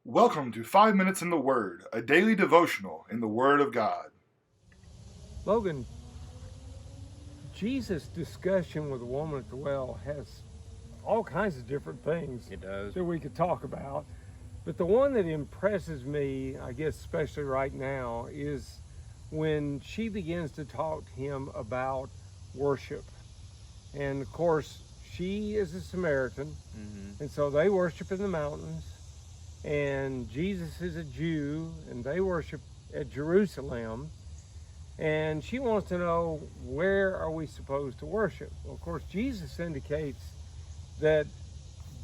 Welcome to 5 Minutes in the Word, a daily devotional in the Word of God. Logan, Jesus' discussion with the woman at the well has all kinds of different things It does. that we could talk about. But the one that impresses me, I guess, especially right now, is when she begins to talk to him about worship. And of course, she is a Samaritan, and so they worship in the mountains. And Jesus is a Jew, and they worship at Jerusalem. And she wants to know, where are we supposed to worship? Well, of course, Jesus indicates that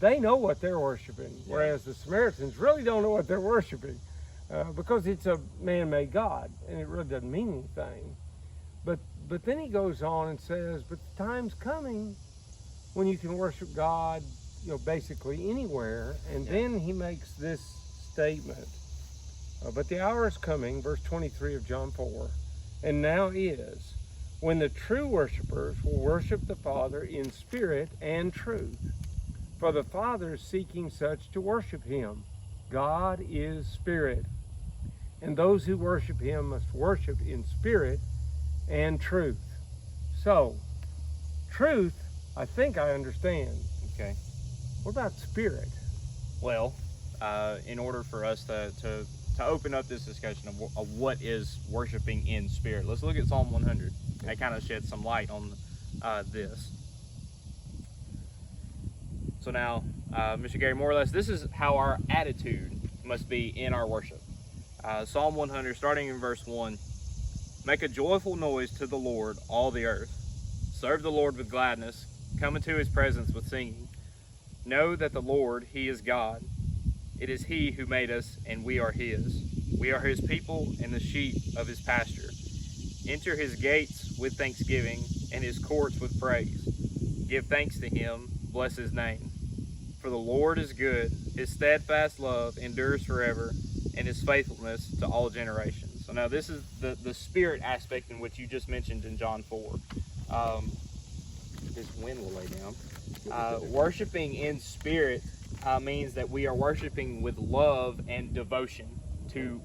they know what they're worshiping, whereas the Samaritans really don't know what they're worshiping because it's a man-made God, and it really doesn't mean anything. But then he goes on and says, but the time's coming when you can worship God, basically anywhere. And then he makes this statement, but the hour is coming, verse 23 of John 4, and now is, when the true worshipers will worship the Father in spirit and truth. For the Father is seeking such to worship him. God is spirit, and those who worship him must worship in spirit and truth. So, truth, I think I understand. Okay. What about spirit? Well, in order for us to open up this discussion of what is worshiping in spirit, let's look at Psalm 100. That kind of sheds some light on this. So now, Mr. Gary, more or less, this is how our attitude must be in our worship. Psalm 100, starting in verse 1. Make a joyful noise to the Lord, all the earth. Serve the Lord with gladness. Come into his presence with singing. Know that the Lord, he is God. It is he who made us, and we are his. We are his people and the sheep of his pasture. Enter his gates with thanksgiving and his courts with praise. Give thanks to him, bless his name. For the Lord is good, his steadfast love endures forever, and his faithfulness to all generations. So now this is the spirit aspect in which you just mentioned in John 4. This wind will lay down. Worshiping in spirit means that we are worshiping with love and devotion to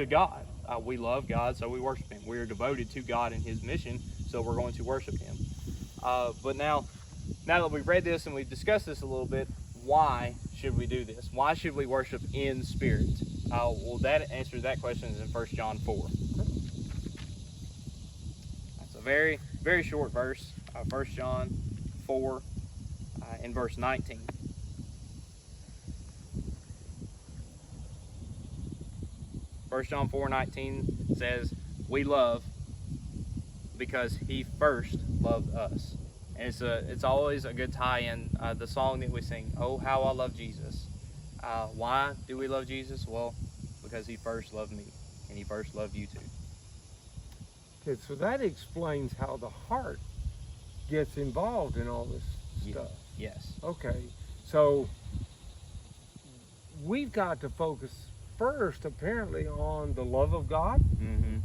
God. We love God, so we worship him. We are devoted to God and his mission, so we're going to worship him. But now that we've read this and we've discussed this a little bit, why should we do this? Why should we worship in spirit? Well, that answers that question is in 1 John 4. That's a very, very short verse. 1 John 4 in verse 19. First John 4:19 says, we love because he first loved us. And it's always a good tie-in. The song that we sing, oh, how I love Jesus. Why do we love Jesus? Well, because he first loved me, and he first loved you too. Okay, so that explains how the heart gets involved in all this stuff. Yes. Okay, so we've got to focus first, apparently, on the love of God. Mm-hmm.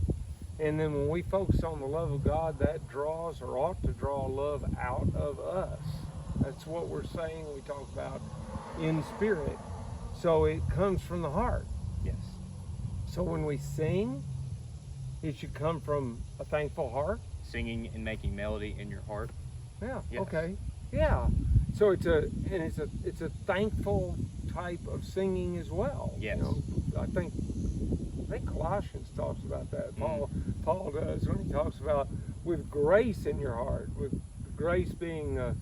And then when we focus on the love of God, that draws, or ought to draw, love out of us. That's what we're saying when we talk about in spirit. So it comes from the heart. Yes. So when we sing, it should come from a thankful heart. Singing and making melody in your heart. Yeah. Yes. Okay. Yeah. So it's a thankful type of singing as well. Yes. I think Colossians talks about that. Paul does when he talks about with grace in your heart, with grace being a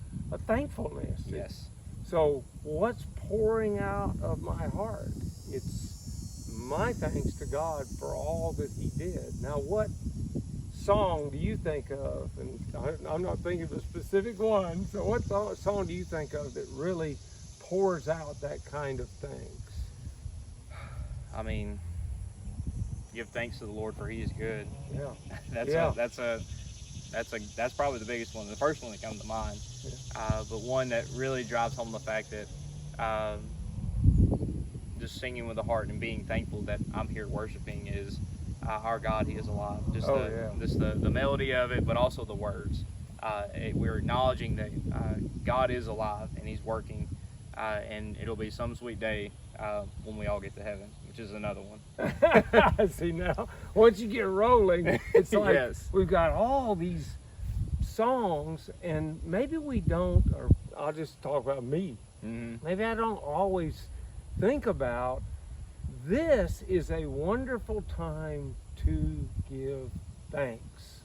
thankfulness. Yes. So what's pouring out of my heart? It's my thanks to God for all that he did. Now, what song do you think of? And I'm not thinking of a specific one. So what song do you think of that really pours out that kind of thanks? I mean, give thanks to the Lord for he is good. Yeah. That's probably the biggest one, the first one that comes to mind. Yeah. But one that really drives home the fact that just singing with the heart and being thankful that I'm here worshiping is our God, he is alive. Just the melody of it, but also the words. We're acknowledging that God is alive and he's working, and it'll be some sweet day when we all get to heaven, which is another one. See, now, once you get rolling, it's like Yes. we've got all these songs, and maybe we don't, or I'll just talk about me. Mm-hmm. Maybe I don't always think about this is a wonderful time to give thanks.